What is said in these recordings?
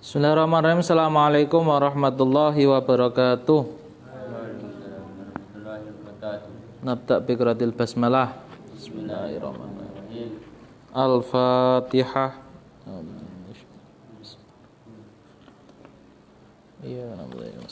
Bismillahirrahmanirrahim. Assalamualaikum warahmatullahi wabarakatuh. Nabda biqiratil basmalah. Bismillahirrahmanirrahim. Al-Fatihah. Iya, alhamdulillah.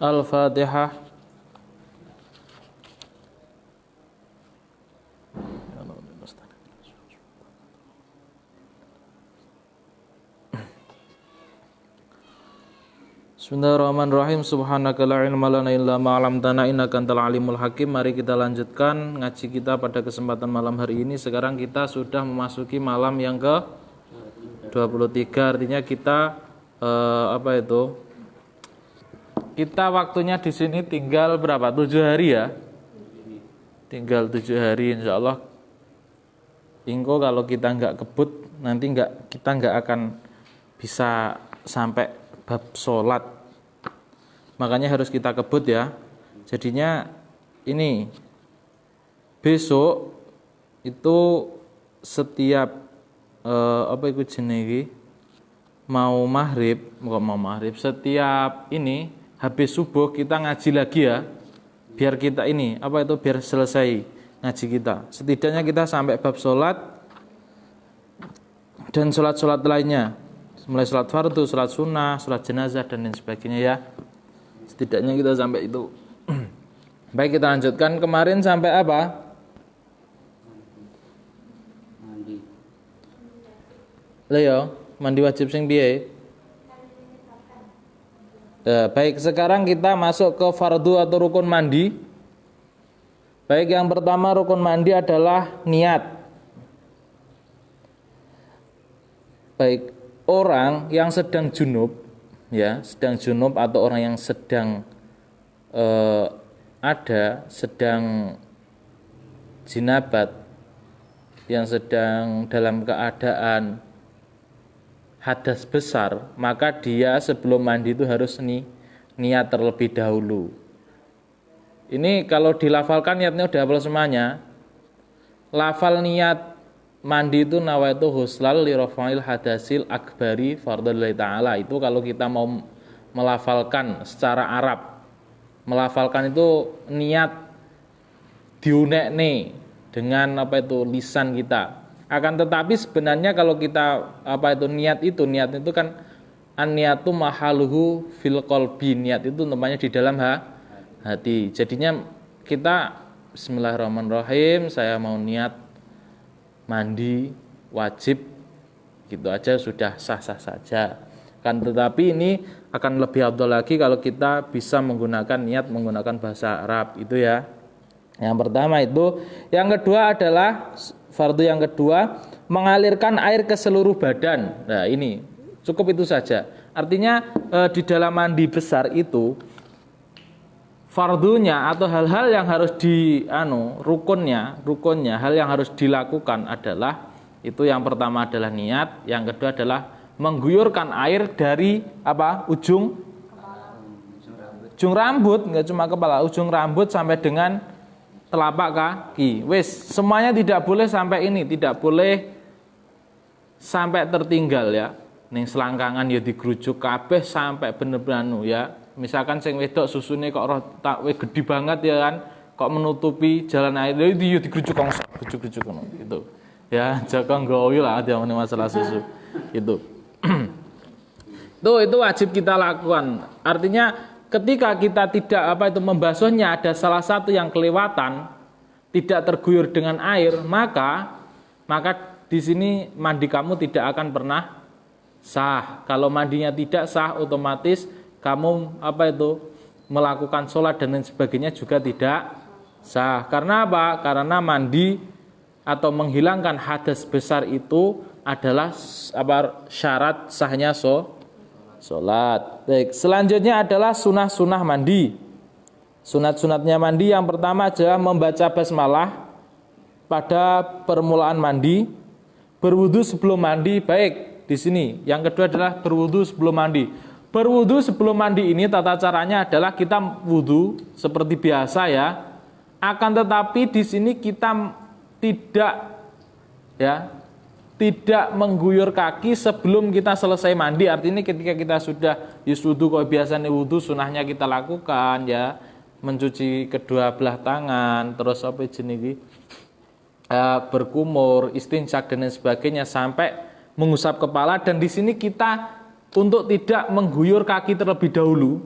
Al-Fatihah. Bismillahirrahmanirrahim. Subhanaka la ilma lana illa ma 'allamtana innaka antal alimul hakim. Mari kita lanjutkan ngaji kita pada kesempatan malam hari ini. Sekarang kita sudah memasuki malam yang ke 23. Artinya kita kita waktunya di sini tinggal berapa? 7 hari ya. Tinggal 7 hari insyaallah. Ingko kalau kita nggak kebut nanti kita nggak akan bisa sampai bab sholat. Makanya harus kita kebut ya. Jadinya ini besok itu setiap mau maghrib setiap ini habis subuh kita ngaji lagi ya. Biar kita biar selesai ngaji kita. Setidaknya kita sampai bab sholat dan sholat-sholat lainnya. Mulai sholat fardu, sholat sunnah, sholat jenazah dan lain sebagainya ya. Setidaknya kita sampai itu. Baik, kita lanjutkan. Kemarin sampai apa? Mandi. Leo, mandi wajib sing piye? Baik, sekarang kita masuk ke fardu atau rukun mandi. Baik, yang pertama rukun mandi adalah niat. Baik, orang yang sedang junub atau orang yang sedang sedang jinabat, yang sedang dalam keadaan hadas besar, maka dia sebelum mandi itu harus niat terlebih dahulu. Ini kalau dilafalkan niatnya udah hafal semuanya. Lafal niat mandi itu nawaitu huslal li rafa'il hadasil akbari fardhulillahi ta'ala. Itu kalau kita mau melafalkan secara Arab. Melafalkan itu niat diunekne dengan lisan kita. Akan tetapi sebenarnya kalau kita niat itu kan an-niyatu mahaluhu fil qalbi. Niat itu tempatnya di dalam hati. Jadinya kita bismillahirrahmanirrahim, saya mau niat mandi wajib, gitu aja sudah sah-sah saja. Kan tetapi ini akan lebih afdal lagi kalau kita bisa menggunakan niat menggunakan bahasa Arab itu ya. Yang pertama itu. Yang kedua adalah fardu yang kedua, mengalirkan air ke seluruh badan. Nah, ini cukup itu saja. Artinya di dalam mandi besar itu fardunya atau hal-hal yang harus rukunnya hal yang harus dilakukan adalah itu, yang pertama adalah niat, yang kedua adalah mengguyurkan air dari ujung rambut, enggak cuma kepala, ujung rambut sampai dengan telapak kaki. Semuanya tidak boleh sampai tidak boleh sampai tertinggal ya. Ning selangkangan ya digrujuk kabeh sampai bener-bener ya. Misalkan sing wedok susune kok gede banget ya kan, kok menutupi jalan air itu ya digrujuk ngono gitu. Ya, jaga nggoyo lah dia masalah susu. Itu. Itu wajib kita lakukan. Artinya ketika kita tidak membasuhnya, ada salah satu yang kelewatan, tidak terguyur dengan air, maka di sini mandi kamu tidak akan pernah sah. Kalau mandinya tidak sah, otomatis kamu melakukan sholat dan lain sebagainya juga tidak sah. Karena apa? Karena mandi atau menghilangkan hadas besar itu adalah syarat sahnya sholat. Baik, selanjutnya adalah sunah-sunah mandi. Sunat-sunatnya mandi yang pertama adalah membaca basmalah pada permulaan mandi, berwudu sebelum mandi. Baik, di sini yang kedua adalah berwudu sebelum mandi. Berwudu sebelum mandi ini tata caranya adalah kita wudu seperti biasa ya. Akan tetapi di sini kita tidak mengguyur kaki sebelum kita selesai mandi. Artinya ketika kita sudah wudu kok biasanya wudu, sunahnya kita lakukan ya, mencuci kedua belah tangan, terus berkumur, istinjak dan lain sebagainya sampai mengusap kepala. Dan di sini kita untuk tidak mengguyur kaki terlebih dahulu.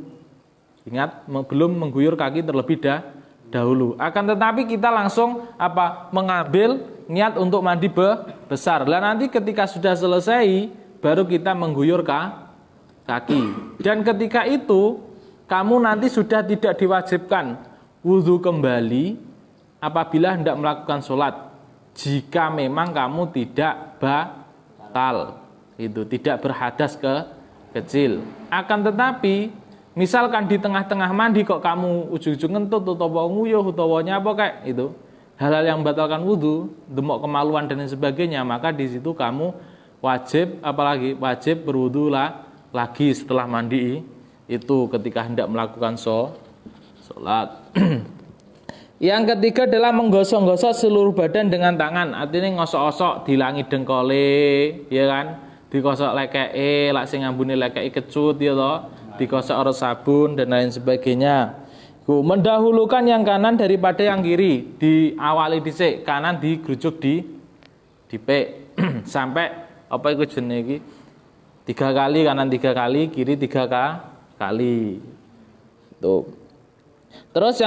Ingat, belum mengguyur kaki terlebih dahulu. Akan tetapi kita langsung mengambil niat untuk mandi besar. Dan nanti ketika sudah selesai baru kita mengguyur kaki. Dan ketika itu kamu nanti sudah tidak diwajibkan wudu kembali apabila hendak melakukan sholat. Jika memang kamu tidak batal, itu tidak berhadas kecil. Akan tetapi misalkan di tengah-tengah mandi kok kamu ujung-ujung ngentut utawa nguyuh utawa nyapa kayak itu, hal-hal yang membatalkan wudu, demok kemaluan dan sebagainya, maka di situ kamu wajib berwudu lagi setelah mandi itu ketika hendak melakukan sholat. Yang ketiga adalah menggosok-gosok seluruh badan dengan tangan. Artinya ngosok-osok dilangi dengkole, ya kan? Dikosok lekeke, lak sing ngambune lekeke kecut ya toh, dikosok ora sabun dan lain sebagainya. Mendahulukan yang kanan daripada yang kiri, diawali dhisik, kanan digrujuk di P sampai iku jenenge iki 3 kali, kanan 3 kali, kiri 3 kali. Tuh. Terus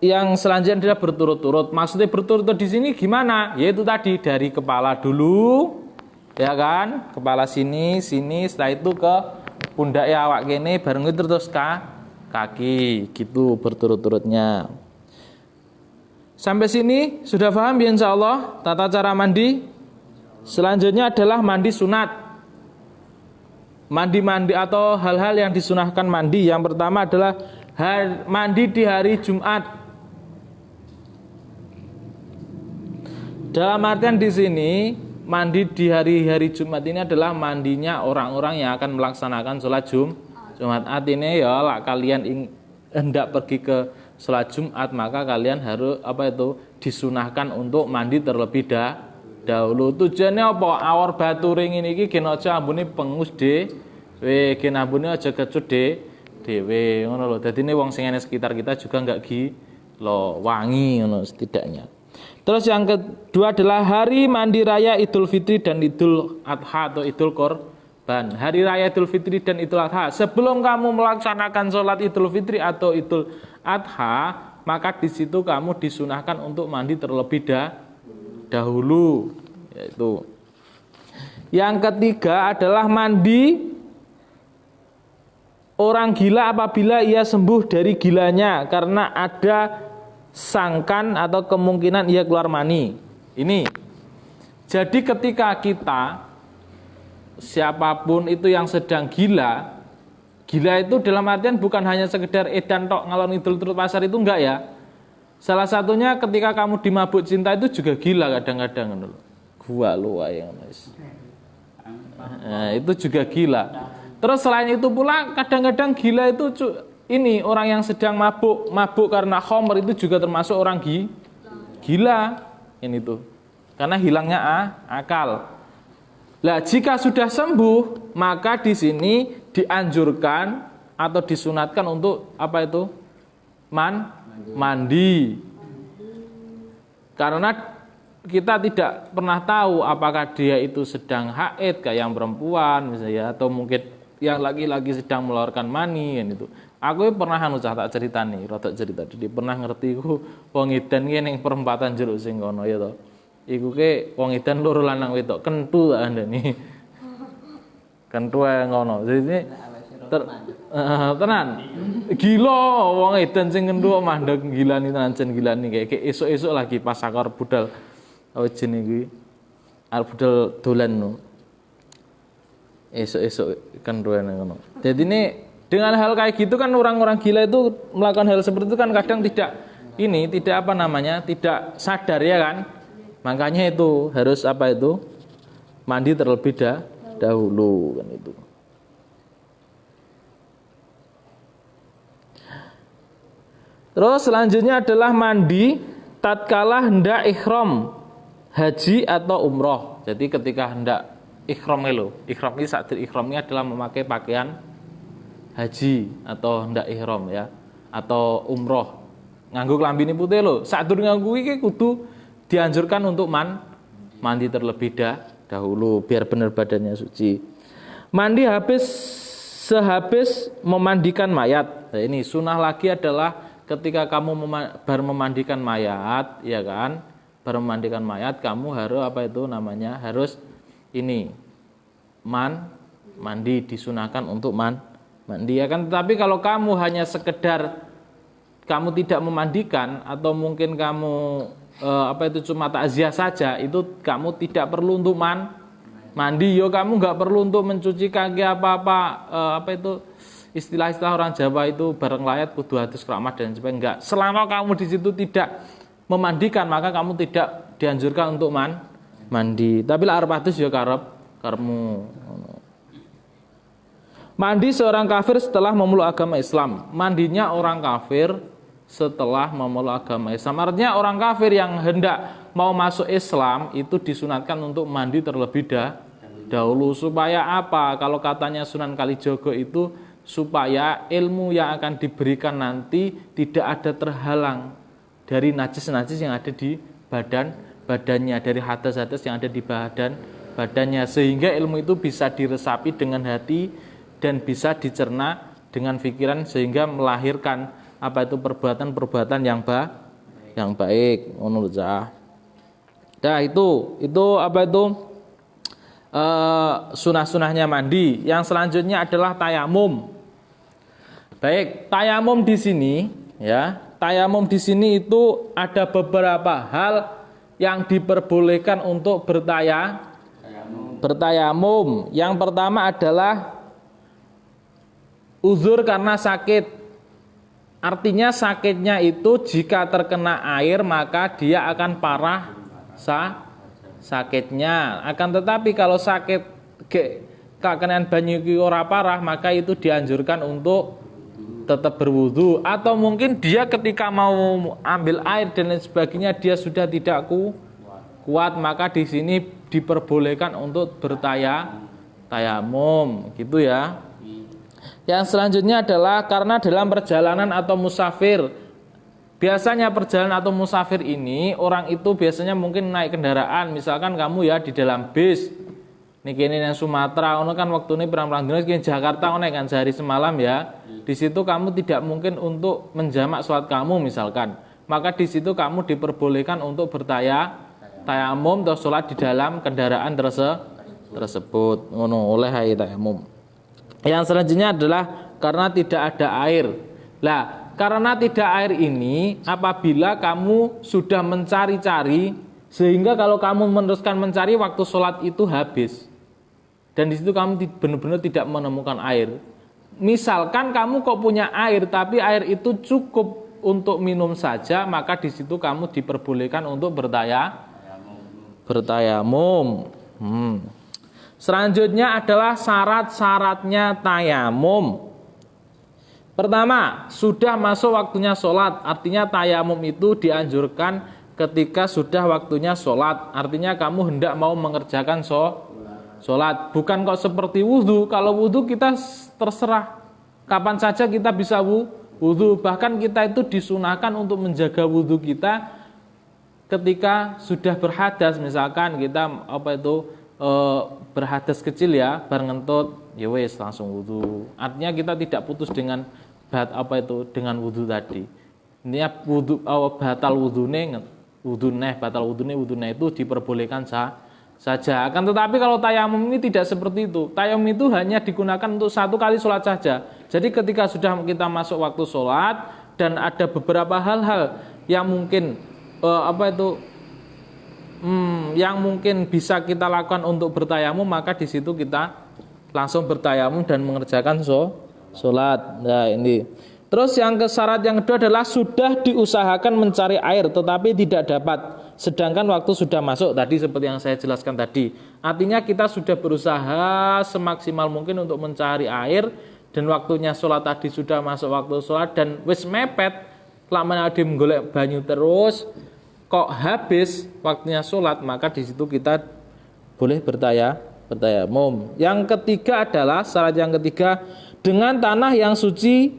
yang selanjutnya adalah berturut-turut. Maksudnya berturut-turut di sini gimana? Yaitu tadi dari kepala dulu, ya kan? Kepala sini, setelah itu ke pundak awak kene, bareng itu terus kaki, gitu berturut-turutnya. Sampai sini sudah paham ya insyaallah tata cara mandi. Selanjutnya adalah mandi sunat. Mandi atau hal-hal yang disunahkan mandi. Yang pertama adalah mandi di hari Jumat. Dalam artian di sini mandi di hari Jumat ini adalah mandinya orang-orang yang akan melaksanakan sholat Jumat. Artinya ya lah kalian hendak pergi ke sholat Jumat, maka kalian harus disunahkan untuk mandi terlebih dahulu. Tujuannya apa? Awor batu ring ini gen aja ambune pengus gen ambune aja kecut dhewe ngono lho. Dadine wong sing ana sekitar kita juga enggak wangi ngono setidaknya. Terus yang kedua adalah hari mandi raya Idul Fitri dan Idul Adha atau Idul Korban. Hari raya Idul Fitri dan Idul Adha. Sebelum kamu melaksanakan sholat Idul Fitri atau Idul Adha, maka di situ kamu disunahkan untuk mandi terlebih dahulu. Yaitu. Yang ketiga adalah mandi orang gila apabila ia sembuh dari gilanya karena ada sangkan atau kemungkinan ia keluar mani. Ini. Jadi ketika kita siapapun itu yang sedang gila itu dalam artian bukan hanya sekedar edan tok ngalor ngidul turut pasar itu enggak ya. Salah satunya ketika kamu dimabuk cinta itu juga gila kadang-kadang. Gua lu wae Mas. Nah, itu juga gila. Terus selain itu pula kadang-kadang gila itu ini orang yang sedang mabuk karena khamr itu juga termasuk orang gila ini tuh. Karena hilangnya akal. Lah jika sudah sembuh, maka di sini dianjurkan atau disunatkan untuk mandi. Karena kita tidak pernah tahu apakah dia itu sedang haid kayak yang perempuan misalnya, atau mungkin yang laki-laki sedang mengeluarkan mani kan itu. Aku pernah tak ceritani, rada cerita. Jadi pernah ngerti ku wong edan ki ning perempatan jeruk sing kono ya to. Iku ke wong edan loro lanang wedok kentu tak andani. Kentu ae ngono. Jadi tenan. Gila wong edan sing kentu mandeg gilani tenan jen gilani kayak esuk-esuk lagi pas sakar budal. Apa jenenge kuwi? Arep budal dolan no. Esok-esok kan dolan ngono. Jadi ini dengan hal kayak gitu kan orang-orang gila itu melakukan hal seperti itu kan kadang tidak tidak sadar ya kan. Makanya itu harus mandi terlebih dahulu kan itu. Terus selanjutnya adalah mandi tatkala hendak ihram haji atau umroh. Jadi ketika hendak ihram ini saat ihram ini adalah memakai pakaian haji atau hendak ihram ya atau umroh. Nganggo klambine putih lho. Saat durung nganggo iki kudu dianjurkan untuk mandi terlebih dahulu biar benar badannya suci. Mandi sehabis memandikan mayat. Nah, ini sunnah lagi adalah ketika kamu baru memandikan mayat, ya kan? Baru memandikan mayat, kamu harus harus ini mandi, disunahkan untuk mandi ya kan. Tetapi kalau kamu hanya sekedar kamu tidak memandikan atau mungkin kamu cuma takziah saja, itu kamu tidak perlu untuk mandi. Yo kamu nggak perlu untuk mencuci kaki istilah-istilah orang Jawa itu bareng layat kudu hadus keramat dan sebagainya. Enggak. Selama kamu di situ tidak memandikan maka kamu tidak dianjurkan untuk mandi. Tapi la arep hadus ya karepmu. Mandi seorang kafir setelah memeluk agama Islam. Mandinya orang kafir setelah memeluk agama Islam. Artinya orang kafir yang hendak mau masuk Islam itu disunatkan untuk mandi terlebih dahulu. Supaya apa? Kalau katanya Sunan Kalijogo itu supaya ilmu yang akan diberikan nanti tidak ada terhalang dari najis-najis yang ada di badannya, dari hadas-hadas yang ada di badannya, sehingga ilmu itu bisa diresapi dengan hati dan bisa dicerna dengan pikiran sehingga melahirkan perbuatan-perbuatan yang baik. Menurut saya. Nah itu sunah-sunahnya mandi. Yang selanjutnya adalah tayamum. Baik, tayamum di sini ya. Tayamum di sini itu ada beberapa hal yang diperbolehkan untuk bertayamum. Yang pertama adalah uzur karena sakit. Artinya sakitnya itu jika terkena air maka dia akan parah sakitnya. Akan tetapi kalau sakit kakenan banyu iki ora parah maka itu dianjurkan untuk tetap berwudu. Atau mungkin dia ketika mau ambil air dan lain sebagainya dia sudah tidak kuat maka di sini diperbolehkan untuk bertayamum gitu ya. Yang selanjutnya adalah karena dalam perjalanan atau musafir. Biasanya perjalanan atau musafir ini orang itu biasanya mungkin naik kendaraan. Misalkan kamu ya di dalam bis. Niki ini yang Sumatera, ono kan waktu ini perang-perang dino di Jakarta ono kan sehari semalam ya. Di situ kamu tidak mungkin untuk menjamak sholat kamu misalkan. Maka di situ kamu diperbolehkan untuk bertayamum atau sholat di dalam kendaraan tersebut. Ono oleh hai tayamum. Yang selanjutnya adalah karena tidak ada air. Lah, karena tidak air ini apabila kamu sudah mencari-cari sehingga kalau kamu meneruskan mencari waktu sholat itu habis. Dan di situ kamu benar-benar tidak menemukan air. Misalkan kamu kok punya air tapi air itu cukup untuk minum saja, maka di situ kamu diperbolehkan untuk bertayamum. Selanjutnya adalah syarat-syaratnya tayamum. Pertama, sudah masuk waktunya sholat. Artinya tayamum itu dianjurkan ketika sudah waktunya sholat. Artinya kamu hendak mau mengerjakan sholat. Bukan kok seperti wudhu. Kalau wudhu kita terserah. Kapan saja kita bisa wudhu. Bahkan kita itu disunahkan untuk menjaga wudhu kita ketika sudah berhadas. Misalkan kita berhadas kecil ya, bar ngentut, ya wes langsung wudu. Artinya kita tidak putus dengan dengan wudu tadi. Intinya batal wudune itu diperbolehkan saja. Akan tetapi kalau tayamum ini tidak seperti itu. Tayamum itu hanya digunakan untuk satu kali sholat saja. Jadi ketika sudah kita masuk waktu sholat dan ada beberapa hal-hal yang mungkin yang mungkin bisa kita lakukan untuk bertayamum, maka di situ kita langsung bertayamum dan mengerjakan sholat. Nah ini. Terus syarat yang kedua adalah sudah diusahakan mencari air tetapi tidak dapat, sedangkan waktu sudah masuk tadi seperti yang saya jelaskan tadi. Artinya kita sudah berusaha semaksimal mungkin untuk mencari air dan waktunya sholat tadi sudah masuk waktu sholat dan wis mepet, lama ade menggolek banyu terus kok habis waktunya sholat, maka di situ kita boleh bertayamum. Yang ketiga adalah syarat yang ketiga dengan tanah yang suci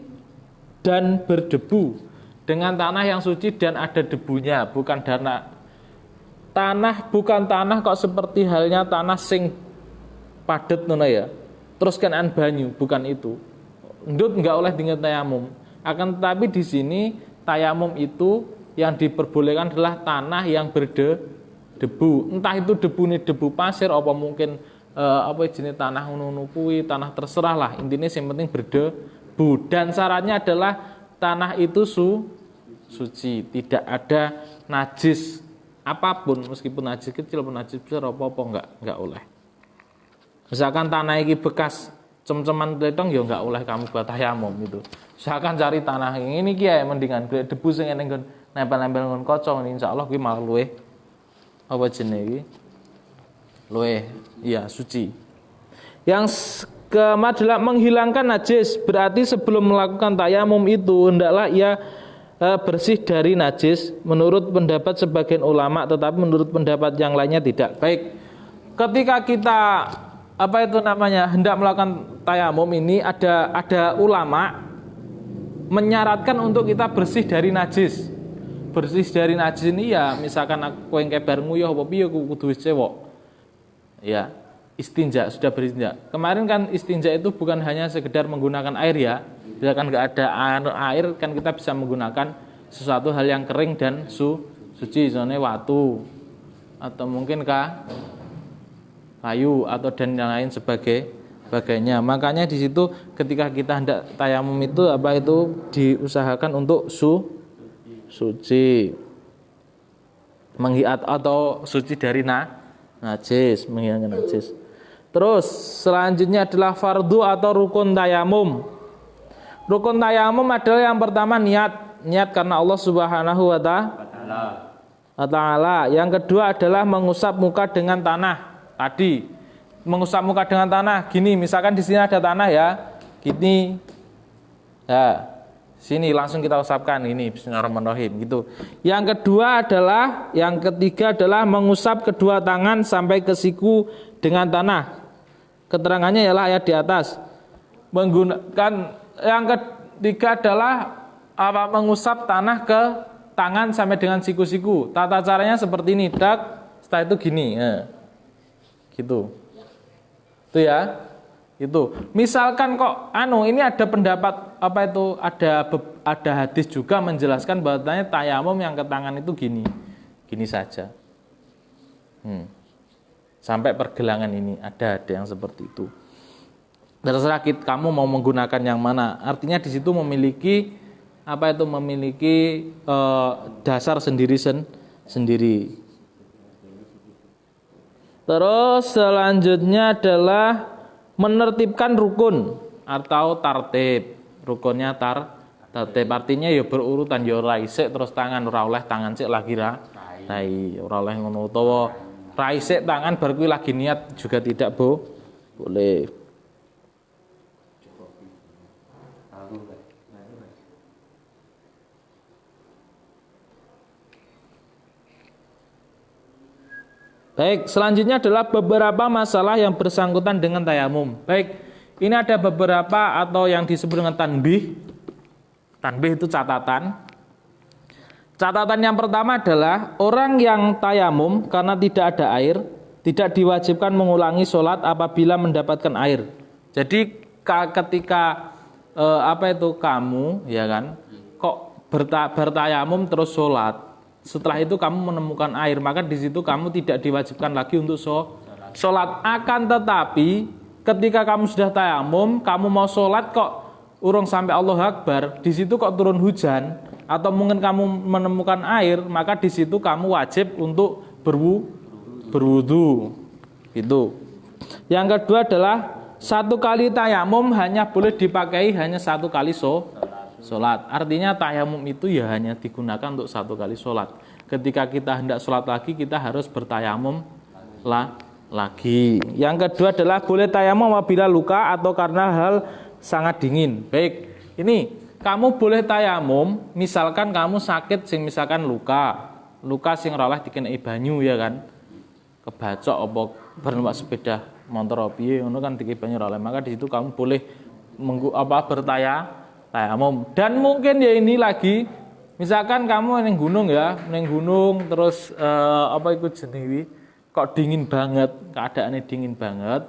dan berdebu. Dengan tanah yang suci dan ada debunya, bukan tanah kok seperti halnya tanah sing padet ngono ya. Terus kan banyu, bukan itu. Ndut enggak oleh dengan tayamum. Akan tetapi di sini tayamum itu yang diperbolehkan adalah tanah yang berdebu. Entah itu debu pasir apa mungkin jenis tanah ngono kuwi, tanah terserah lah. Intinya yang penting berdebu. Dan syaratnya adalah tanah itu suci, tidak ada najis apapun, meskipun najis kecil pun najis besar apa enggak oleh. Misalkan tanah ini bekas cem-ceman kletong ya enggak oleh kamu buat tayamum itu. Misalkan cari tanah ini kiai mendingan debu sing ngene nempel-nempel ngon kocong ini insyaallah kuwi malah luweh apa jenenge iki? Luweh iya suci. Yang keempat adalah menghilangkan najis. Berarti sebelum melakukan tayamum itu hendaklah ia bersih dari najis menurut pendapat sebagian ulama, tetapi menurut pendapat yang lainnya tidak. Baik. Ketika kita hendak melakukan tayamum ini ada ulama menyaratkan untuk kita bersih dari najis. Bersih dari najis ini ya misalkan aku yang kebar nguyuh apa piye kudu wis cewek. Ya. Istinja, sudah beristinja. Kemarin kan istinja itu bukan hanya sekedar menggunakan air ya. Bila kan nggak ada air kan kita bisa menggunakan sesuatu hal yang kering dan suci, misalnya watu atau mungkin kayu atau dan yang lain sebagainya. Makanya di situ ketika kita hendak tayamum itu diusahakan untuk suci. Menghiat atau suci dari najis, menghilangkan najis. Terus selanjutnya adalah fardu atau rukun tayamum. Rukun tayamum adalah yang pertama niat karena Allah Subhanahu wa taala. Yang kedua adalah mengusap muka dengan tanah. Tadi mengusap muka dengan tanah gini, misalkan di sini ada tanah ya, gini. Ya, sini langsung kita usapkan ini bismillahirrahmanirrahim gitu. Yang ketiga adalah mengusap kedua tangan sampai ke siku dengan tanah. Keterangannya ialah ayat di atas. Menggunakan yang ketiga adalah mengusap tanah ke tangan sampai dengan siku-siku. Tata caranya seperti ini, setelah itu gini, gitu. Itu ya. Itu. Misalkan kok ini ada pendapat ada hadis juga menjelaskan bahwasanya tayamum yang ke tangan itu gini saja. Sampai pergelangan ini ada yang seperti itu. Terserah kamu mau menggunakan yang mana. Artinya di situ memiliki dasar sendiri. Terus selanjutnya adalah menertibkan rukun atau tartib. Rukunnya tartib artinya ya berurutan ya ora isik terus tangan ora oleh tangan sik lagi rai ora oleh ngono utawa rai sik tangan bar kuwi lagi niat juga tidak boleh. Baik, selanjutnya adalah beberapa masalah yang bersangkutan dengan tayamum. Baik, ini ada beberapa atau yang disebut dengan tanbih. Tanbih itu catatan. Catatan yang pertama adalah orang yang tayamum karena tidak ada air, tidak diwajibkan mengulangi sholat apabila mendapatkan air. Jadi ketika kamu ya kan kok bertayamum terus sholat. Setelah itu kamu menemukan air, maka di situ kamu tidak diwajibkan lagi untuk sholat. Akan tetapi ketika kamu sudah tayamum, kamu mau sholat kok urung sampai Allahu Akbar, di situ kok turun hujan atau mungkin kamu menemukan air, maka di situ kamu wajib untuk berwudu. Itu. Yang kedua adalah satu kali tayamum hanya boleh dipakai hanya satu kali sholat. Artinya tayamum itu ya hanya digunakan untuk satu kali sholat. Ketika kita hendak sholat lagi, kita harus bertayamum lagi. Yang kedua adalah boleh tayamum apabila luka atau karena hal sangat dingin. Baik, ini kamu boleh tayamum, misalkan kamu sakit, misalkan luka sing ora oleh dikenai banyu ya kan, kebacok apa numpak sepeda motor piye ngono kan dikei banyu ora oleh, maka di situ kamu boleh bertayamum. Dan mungkin ya ini lagi, misalkan kamu ning gunung terus ikut jenenge kok dingin banget, keadaannya dingin banget.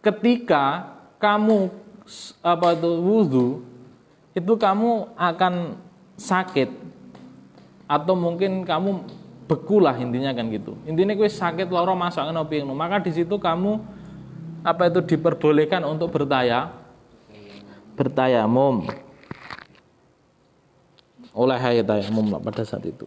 Ketika kamu wudu, itu kamu akan sakit atau mungkin kamu bekulah intinya kan gitu. Intinya kowe sakit lara masuk angin opo ngono. Maka di situ kamu diperbolehkan untuk bertayamum. Oleh tayamum pada saat itu.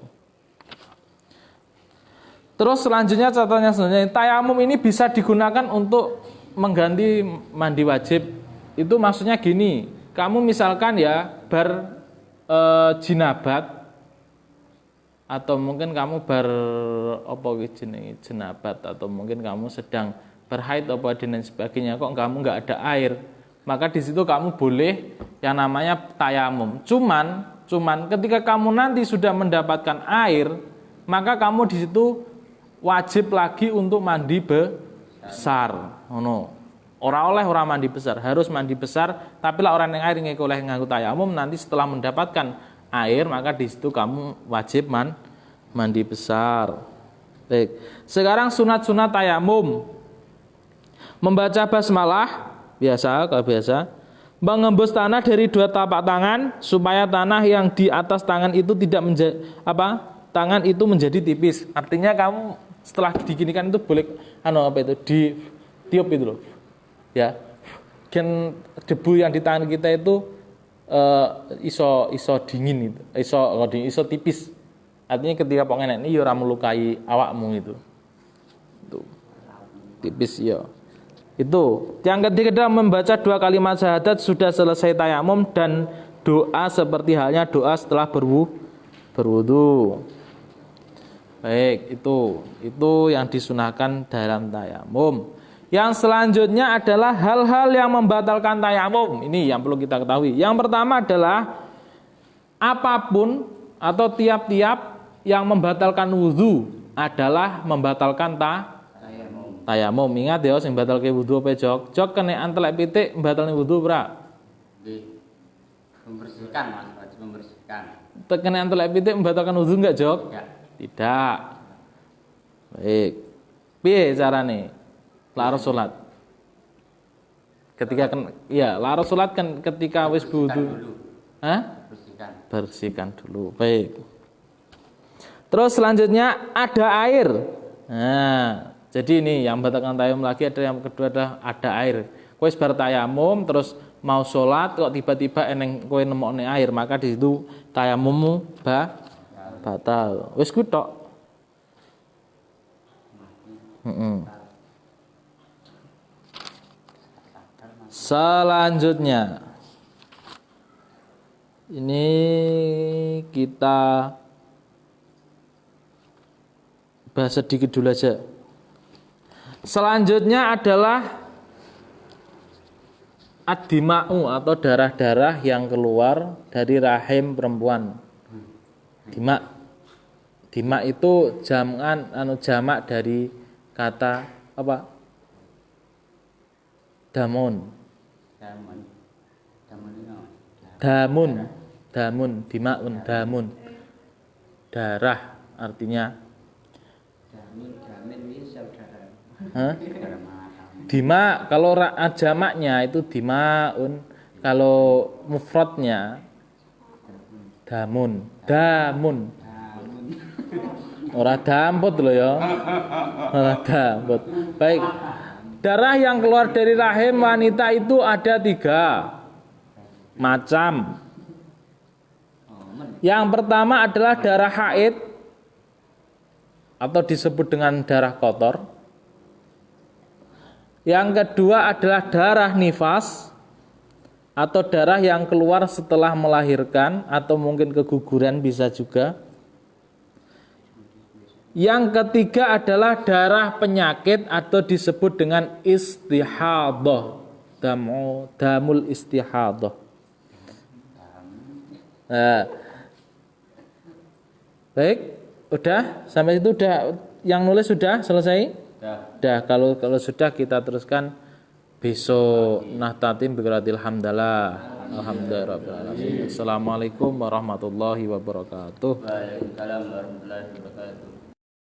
Terus selanjutnya catatannya selanjutnya, tayamum ini bisa digunakan untuk mengganti mandi wajib. Itu maksudnya gini, kamu misalkan ya jinabat atau mungkin kamu jenabat atau mungkin kamu sedang berhaid apa dan sebagainya, kok kamu nggak ada air, maka di situ kamu boleh yang namanya tayamum. Cuman ketika kamu nanti sudah mendapatkan air, maka kamu di situ wajib lagi untuk mandi besar. Orang mandi besar, harus mandi besar. Tapi lah orang yang air nggak oleh nganggo tayamum, nanti setelah mendapatkan air, maka di situ kamu wajib mandi besar. Baik. Sekarang sunat-sunat tayamum. Membaca basmalah kalau biasa. Mengembus tanah dari dua tapak tangan supaya tanah yang di atas tangan itu tidak tangan itu menjadi tipis. Artinya kamu setelah diginikan itu boleh ditiup itu loh. Ya. Kan debu yang di tangan kita itu iso dingin itu. Iso tipis. Artinya ketika pengen ini ya ora melukai awakmu itu. Itu. Tipis ya. Itu. Yang ketiga adalah membaca 2 kalimat syahadat sudah selesai tayamum dan doa seperti halnya doa setelah berwudu. Baik, itu yang disunahkan dalam tayamum. Yang selanjutnya adalah hal-hal yang membatalkan tayamum. Ini yang perlu kita ketahui. Yang pertama adalah apapun atau tiap-tiap yang membatalkan wudu adalah membatalkan tayamum. Ingat ya, sing batalke wudu apa jok? Jok kena antelek pitik batalne wudu ora? Nggih. Membersihkan Mas, wajib membersihkan. Kena antelek pitik membatalkan wudu enggak, Jok? Enggak. Tidak. Baik. Piye carane? Lara salat. Ketika lara salat kan ketika wis wudu. Hah? Bersihkan dulu. Baik. Terus selanjutnya ada air. Nah, jadi ini yang batalkan tayamum lagi ada yang kedua adalah ada air. Kowe wis bar tayamum terus mau sholat kok tiba-tiba eneng kowe nemokne air, maka di situ tayamummu batal. Wis ku tok. Selanjutnya ini kita bahas sedikit dulu aja. Selanjutnya adalah ad-dima'u atau darah-darah yang keluar dari rahim perempuan. Dima itu jamak dari kata apa? Damun, dimaun, damun. Darah artinya. Dima kalau jamaknya itu dimaun, kalau mufradnya damun. Ora damput loh ya. Ora damput. Baik. Darah yang keluar dari rahim wanita itu ada 3 macam. Yang pertama adalah darah haid. atau disebut dengan darah kotor. Yang kedua adalah darah nifas atau darah yang keluar setelah melahirkan atau mungkin keguguran bisa juga. Yang ketiga adalah darah penyakit atau disebut dengan istihadah, damul istihadah. Nah, baik, udah sampai itu udah yang nulis sudah selesai? Udah. Kalau sudah kita teruskan besok nahtatim biqiratil hamdalah. Alhamdulillah. Assalamualaikum warahmatullahi wabarakatuh. Waalaikumsalam warahmatullahi wabarakatuh.